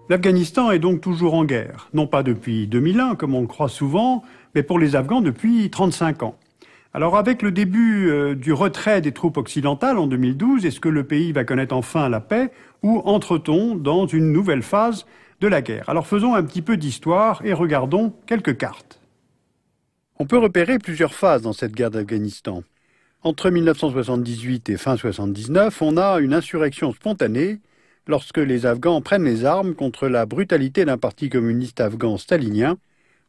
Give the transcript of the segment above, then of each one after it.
L'Afghanistan est donc toujours en guerre, non pas depuis 2001 comme on le croit souvent, mais pour les Afghans depuis 35 ans. Alors avec le début du retrait des troupes occidentales en 2012, est-ce que le pays va connaître enfin la paix ou entre-t-on dans une nouvelle phase de la guerre? Alors faisons un petit peu d'histoire et regardons quelques cartes. On peut repérer plusieurs phases dans cette guerre d'Afghanistan. Entre 1978 et fin 1979, on a une insurrection spontanée lorsque les Afghans prennent les armes contre la brutalité d'un parti communiste afghan stalinien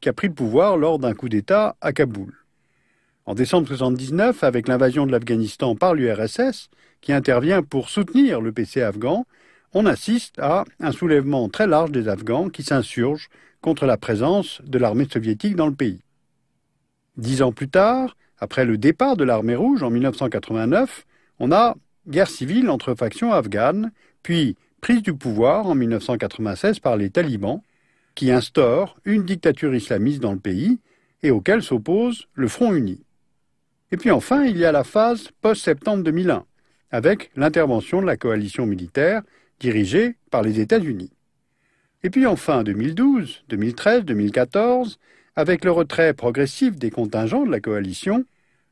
qui a pris le pouvoir lors d'un coup d'État à Kaboul. En décembre 1979, avec l'invasion de l'Afghanistan par l'URSS, qui intervient pour soutenir le PC afghan, on assiste à un soulèvement très large des Afghans qui s'insurgent contre la présence de l'armée soviétique dans le pays. 10 ans plus tard, après le départ de l'armée rouge en 1989, on a guerre civile entre factions afghanes, puis prise du pouvoir en 1996 par les talibans, qui instaurent une dictature islamiste dans le pays et auquel s'oppose le Front uni. Et puis enfin, il y a la phase post-septembre 2001, avec l'intervention de la coalition militaire dirigée par les États-Unis. Et puis enfin, 2012, 2013, 2014, avec le retrait progressif des contingents de la coalition,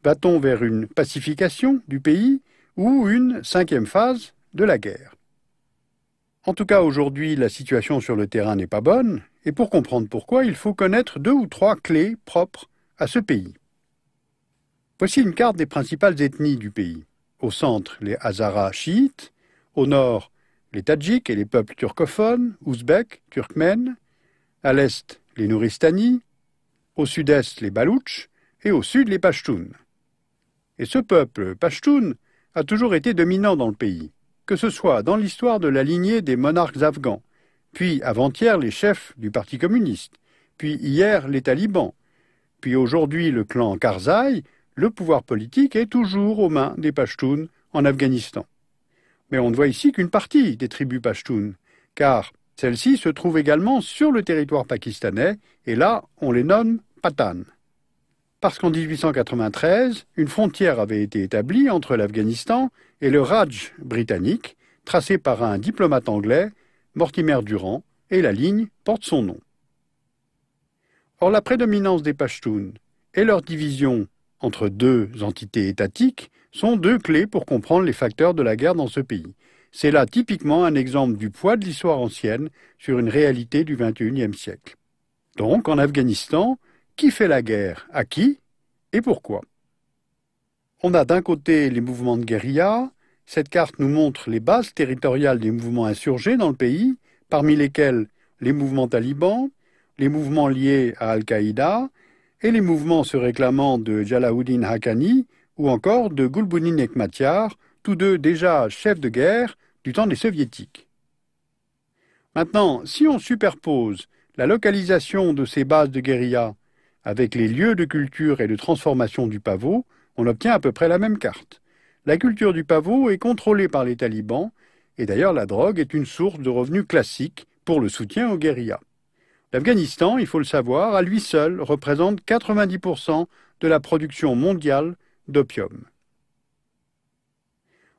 va-t-on vers une pacification du pays ou une cinquième phase de la guerre? En tout cas, aujourd'hui, la situation sur le terrain n'est pas bonne, et pour comprendre pourquoi, il faut connaître 2 ou 3 clés propres à ce pays. Voici une carte des principales ethnies du pays. Au centre, les Hazaras chiites, au nord, les Tadjiks et les peuples turcophones, ouzbeks, turkmènes, à l'est, les Nouristanis, au sud-est, les Baloutches, et au sud, les Pashtuns. Et ce peuple Pashtun a toujours été dominant dans le pays, que ce soit dans l'histoire de la lignée des monarques afghans, puis avant-hier les chefs du Parti communiste, puis hier les talibans, puis aujourd'hui le clan Karzai, le pouvoir politique est toujours aux mains des Pashtuns en Afghanistan. Mais on ne voit ici qu'une partie des tribus Pashtuns, car celles-ci se trouvent également sur le territoire pakistanais, et là on les nomme Pathan. Parce qu'en 1893, une frontière avait été établie entre l'Afghanistan et le Raj britannique, tracée par un diplomate anglais, Mortimer Durand, et la ligne porte son nom. Or, la prédominance des Pashtuns et leur division entre 2 entités étatiques sont 2 clés pour comprendre les facteurs de la guerre dans ce pays. C'est là typiquement un exemple du poids de l'histoire ancienne sur une réalité du XXIe siècle. Donc, en Afghanistan, qui fait la guerre à qui et pourquoi? On a d'un côté les mouvements de guérilla. Cette carte nous montre les bases territoriales des mouvements insurgés dans le pays, parmi lesquels les mouvements talibans, les mouvements liés à Al-Qaïda et les mouvements se réclamant de Jalaluddin Haqqani ou encore de Gulbuddin Hekmatyar, tous 2 déjà chefs de guerre du temps des soviétiques. Maintenant, si on superpose la localisation de ces bases de guérilla avec les lieux de culture et de transformation du pavot, on obtient à peu près la même carte. La culture du pavot est contrôlée par les talibans, et d'ailleurs la drogue est une source de revenus classique pour le soutien aux guérillas. L'Afghanistan, il faut le savoir, à lui seul représente 90% de la production mondiale d'opium.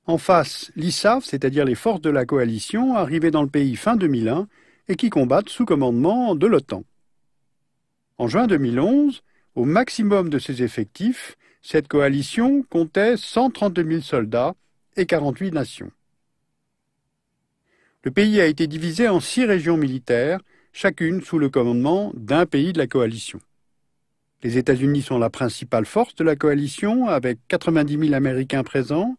En face, l'ISAF, c'est-à-dire les forces de la coalition, arrivées dans le pays fin 2001 et qui combattent sous commandement de l'OTAN. En juin 2011, au maximum de ses effectifs, cette coalition comptait 132 000 soldats et 48 nations. Le pays a été divisé en 6 régions militaires, chacune sous le commandement d'un pays de la coalition. Les États-Unis sont la principale force de la coalition, avec 90 000 Américains présents.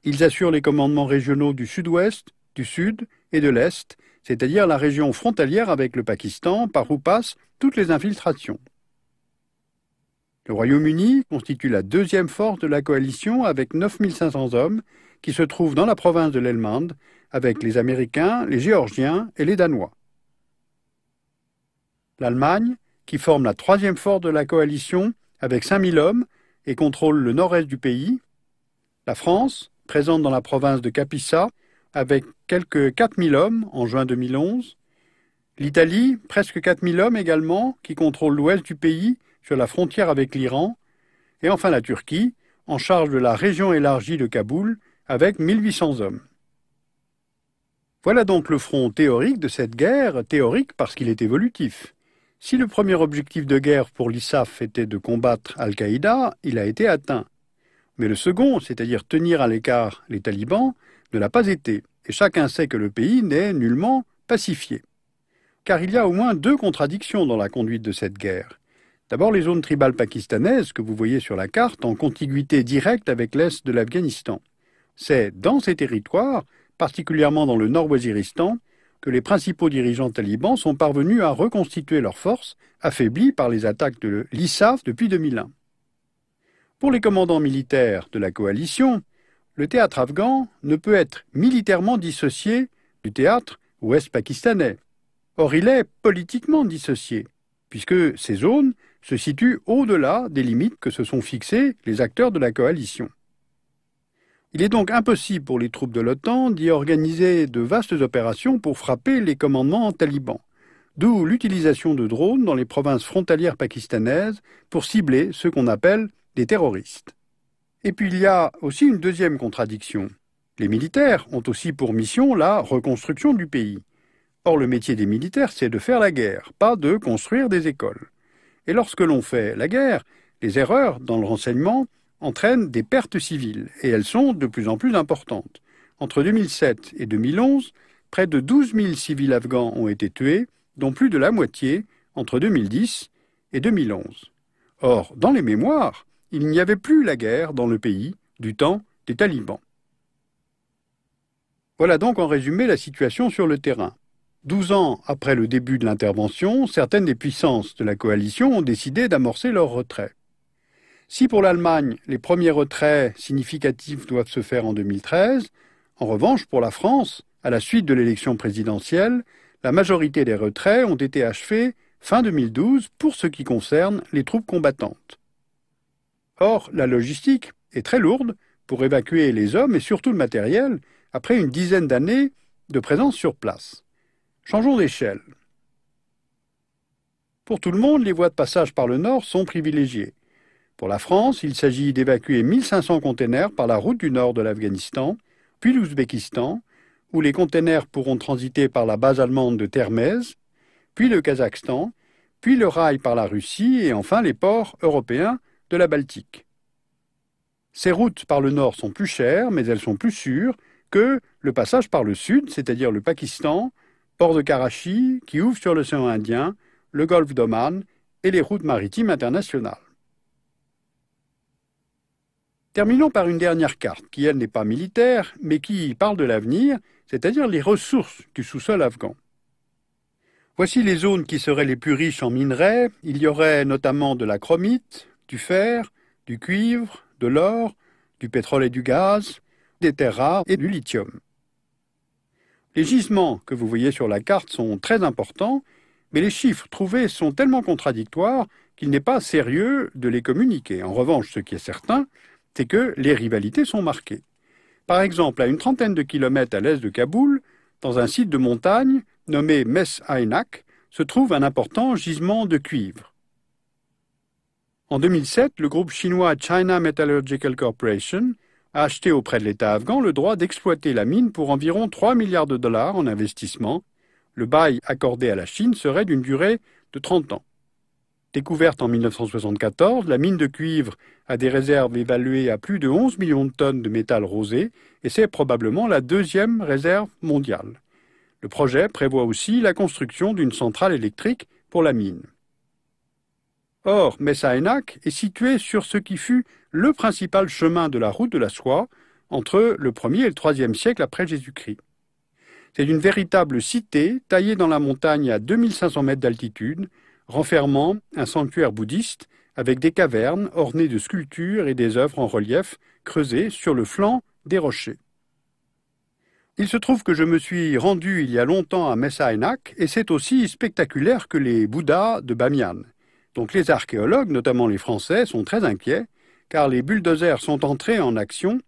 Ils assurent les commandements régionaux du sud-ouest, du sud et de l'est, c'est-à-dire la région frontalière avec le Pakistan, par où passent toutes les infiltrations. Le Royaume-Uni constitue la 2e force de la coalition avec 9 500 hommes qui se trouvent dans la province de l'Helmand avec les Américains, les Géorgiens et les Danois. L'Allemagne, qui forme la 3e force de la coalition avec 5 000 hommes et contrôle le nord-est du pays. La France, présente dans la province de Capissa avec quelques 4 000 hommes en juin 2011. L'Italie, presque 4 000 hommes également, qui contrôle l'ouest du pays sur la frontière avec l'Iran. Et enfin la Turquie, en charge de la région élargie de Kaboul, avec 1 800 hommes. Voilà donc le front théorique de cette guerre, théorique parce qu'il est évolutif. Si le premier objectif de guerre pour l'ISAF était de combattre Al-Qaïda, il a été atteint. Mais le second, c'est-à-dire tenir à l'écart les talibans, ne l'a pas été, et chacun sait que le pays n'est nullement pacifié. Car il y a au moins deux contradictions dans la conduite de cette guerre. D'abord, les zones tribales pakistanaises que vous voyez sur la carte en contiguïté directe avec l'est de l'Afghanistan. C'est dans ces territoires, particulièrement dans le nord-Waziristan, que les principaux dirigeants talibans sont parvenus à reconstituer leurs forces, affaiblies par les attaques de l'ISAF depuis 2001. Pour les commandants militaires de la coalition, le théâtre afghan ne peut être militairement dissocié du théâtre ouest-pakistanais. Or, il est politiquement dissocié, puisque ces zones se situent au-delà des limites que se sont fixées les acteurs de la coalition. Il est donc impossible pour les troupes de l'OTAN d'y organiser de vastes opérations pour frapper les commandements talibans, d'où l'utilisation de drones dans les provinces frontalières pakistanaises pour cibler ce qu'on appelle des terroristes. Et puis il y a aussi une deuxième contradiction. Les militaires ont aussi pour mission la reconstruction du pays. Or, le métier des militaires, c'est de faire la guerre, pas de construire des écoles. Et lorsque l'on fait la guerre, les erreurs dans le renseignement entraînent des pertes civiles, et elles sont de plus en plus importantes. Entre 2007 et 2011, près de 12 000 civils afghans ont été tués, dont plus de la moitié entre 2010 et 2011. Or, dans les mémoires, il n'y avait plus la guerre dans le pays du temps des talibans. Voilà donc en résumé la situation sur le terrain. 12 ans après le début de l'intervention, certaines des puissances de la coalition ont décidé d'amorcer leur retrait. Si pour l'Allemagne, les premiers retraits significatifs doivent se faire en 2013, en revanche, pour la France, à la suite de l'élection présidentielle, la majorité des retraits ont été achevés fin 2012 pour ce qui concerne les troupes combattantes. Or, la logistique est très lourde pour évacuer les hommes et surtout le matériel après une dizaine d'années de présence sur place. Changeons d'échelle. Pour tout le monde, les voies de passage par le nord sont privilégiées. Pour la France, il s'agit d'évacuer 1500 containers par la route du nord de l'Afghanistan, puis l'Ouzbékistan, où les containers pourront transiter par la base allemande de Termez, puis le Kazakhstan, puis le rail par la Russie et enfin les ports européens de la Baltique. Ces routes par le nord sont plus chères, mais elles sont plus sûres que le passage par le sud, c'est-à-dire le Pakistan, port de Karachi, qui ouvre sur l'océan Indien, le golfe d'Oman et les routes maritimes internationales. Terminons par une dernière carte, qui elle n'est pas militaire, mais qui parle de l'avenir, c'est-à-dire les ressources du sous-sol afghan. Voici les zones qui seraient les plus riches en minerais. Il y aurait notamment de la chromite, du fer, du cuivre, de l'or, du pétrole et du gaz, des terres rares et du lithium. Les gisements que vous voyez sur la carte sont très importants, mais les chiffres trouvés sont tellement contradictoires qu'il n'est pas sérieux de les communiquer. En revanche, ce qui est certain, c'est que les rivalités sont marquées. Par exemple, à une trentaine de kilomètres à l'est de Kaboul, dans un site de montagne nommé Mes Aynak, se trouve un important gisement de cuivre. En 2007, le groupe chinois China Metallurgical Corporation a acheté auprès de l'État afghan le droit d'exploiter la mine pour environ 3 milliards de dollars en investissement. Le bail accordé à la Chine serait d'une durée de 30 ans. Découverte en 1974, la mine de cuivre a des réserves évaluées à plus de 11 millions de tonnes de métal rosé et c'est probablement la deuxième réserve mondiale. Le projet prévoit aussi la construction d'une centrale électrique pour la mine. Or, Mes Aynak est situé sur ce qui fut le principal chemin de la route de la soie entre le 1er et le 3e siècle après Jésus-Christ. C'est une véritable cité taillée dans la montagne à 2500 mètres d'altitude, renfermant un sanctuaire bouddhiste avec des cavernes ornées de sculptures et des œuvres en relief creusées sur le flanc des rochers. Il se trouve que je me suis rendu il y a longtemps à Mes Aynak et c'est aussi spectaculaire que les Bouddhas de Bamiyan. Donc les archéologues, notamment les Français, sont très inquiets car les bulldozers sont entrés en action,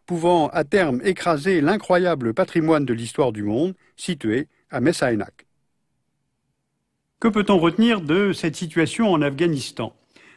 pouvant à terme écraser l'incroyable patrimoine de l'histoire du monde situé à Mes Aynak. Que peut-on retenir de cette situation en Afghanistan?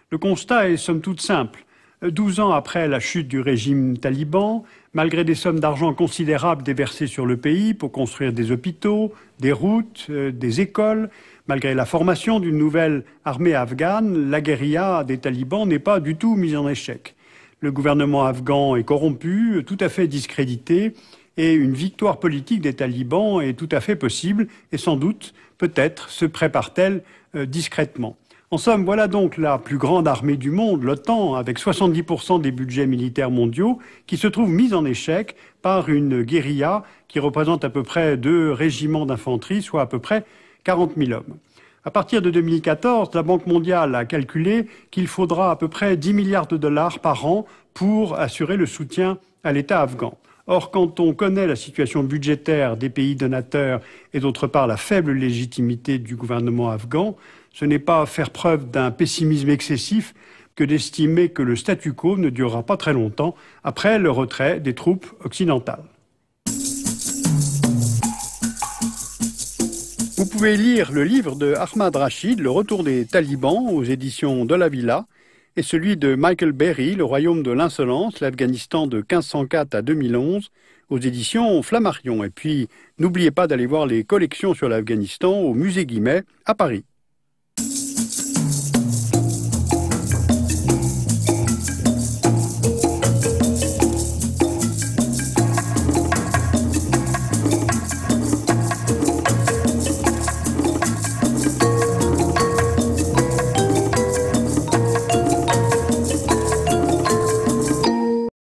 Le constat est somme toute simple. 12 ans après la chute du régime taliban, malgré des sommes d'argent considérables déversées sur le pays pour construire des hôpitaux, des routes, des écoles, malgré la formation d'une nouvelle armée afghane, la guérilla des talibans n'est pas du tout mise en échec. Le gouvernement afghan est corrompu, tout à fait discrédité, et une victoire politique des talibans est tout à fait possible, et sans doute, peut-être, se prépare-t-elle discrètement. En somme, voilà donc la plus grande armée du monde, l'OTAN, avec 70% des budgets militaires mondiaux, qui se trouve mise en échec par une guérilla qui représente à peu près 2 régiments d'infanterie, soit à peu près 40 000 hommes. À partir de 2014, la Banque mondiale a calculé qu'il faudra à peu près 10 milliards de dollars par an pour assurer le soutien à l'État afghan. Or, quand on connaît la situation budgétaire des pays donateurs et d'autre part la faible légitimité du gouvernement afghan, ce n'est pas faire preuve d'un pessimisme excessif que d'estimer que le statu quo ne durera pas très longtemps après le retrait des troupes occidentales. Vous pouvez lire le livre de Ahmad Rashid, Le retour des talibans, aux éditions de la Villa, et celui de Michael Berry, Le royaume de l'insolence, l'Afghanistan de 1504 à 2011, aux éditions Flammarion. Et puis, n'oubliez pas d'aller voir les collections sur l'Afghanistan au musée Guimet à Paris.